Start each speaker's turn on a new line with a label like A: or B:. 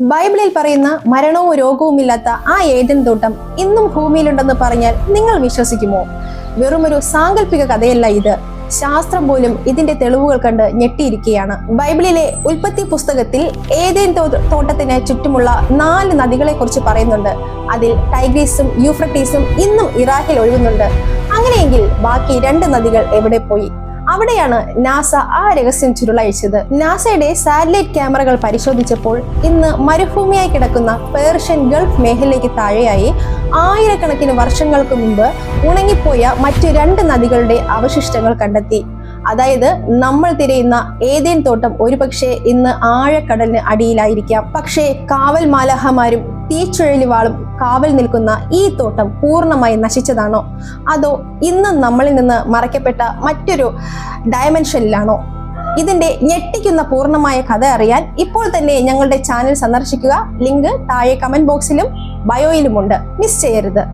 A: ബൈബിളിൽ പറയുന്ന മരണവും രോഗവുമില്ലാത്ത ആ ഏദൻ തോട്ടം ഇന്നും ഭൂമിയിലുണ്ടെന്ന് പറഞ്ഞാൽ നിങ്ങൾ വിശ്വസിക്കുമോ? വെറുമൊരു സാങ്കല്പിക കഥയല്ല ഇത്. ശാസ്ത്രം പോലും ഇതിന്റെ തെളിവുകൾ കണ്ട് ഞെട്ടിയിരിക്കുകയാണ്. ബൈബിളിലെ ഉൽപ്പത്തി പുസ്തകത്തിൽ ഏദൻ തോട്ടത്തിന് ചുറ്റുമുള്ള 4 നദികളെ കുറിച്ച് പറയുന്നുണ്ട്. അതിൽ ടൈഗ്രീസും യൂഫ്രട്ടീസും ഇന്നും ഇറാഖിൽ ഒഴുകുന്നുണ്ട്. അങ്ങനെയെങ്കിൽ ബാക്കി 2 നദികൾ എവിടെ പോയി? അവിടെയാണ് നാസ ആ രഹസ്യം ചുരുളഴിച്ചത്. നാസയുടെ സാറ്റലൈറ്റ് ക്യാമറകൾ പരിശോധിച്ചപ്പോൾ ഇന്ന് മരുഭൂമിയായി കിടക്കുന്ന പേർഷ്യൻ ഗൾഫ് മേഖലയ്ക്ക് താഴെയായി ആയിരക്കണക്കിന് വർഷങ്ങൾക്ക് മുമ്പ് ഉണങ്ങിപ്പോയ മറ്റു 2 നദികളുടെ അവശിഷ്ടങ്ങൾ കണ്ടെത്തി. അതായത് നമ്മൾ തിരയുന്ന ഏദൻ തോട്ടം ഒരുപക്ഷെ ഇന്ന് ആഴക്കടലിന് അടിയിലായിരിക്കാം. പക്ഷേ കാവൽ മാലാഖമാരും തീച്ചുഴലിവാളും കാവൽ നിൽക്കുന്ന ഈ തോട്ടം പൂർണ്ണമായി നശിച്ചതാണോ? അതോ ഇന്ന് നമ്മളിൽ നിന്ന് മറയ്ക്കപ്പെട്ട മറ്റൊരു ഡയമെൻഷനിലാണോ? ഇതിന്റെ ഞെട്ടിക്കുന്ന പൂർണ്ണമായ കഥ അറിയാൻ ഇപ്പോൾ തന്നെ ഞങ്ങളുടെ ചാനൽ സന്ദർശിക്കുക. ലിങ്ക് താഴെ കമന്റ് ബോക്സിലും ബയോയിലുമുണ്ട്. മിസ് ചെയ്യരുത്.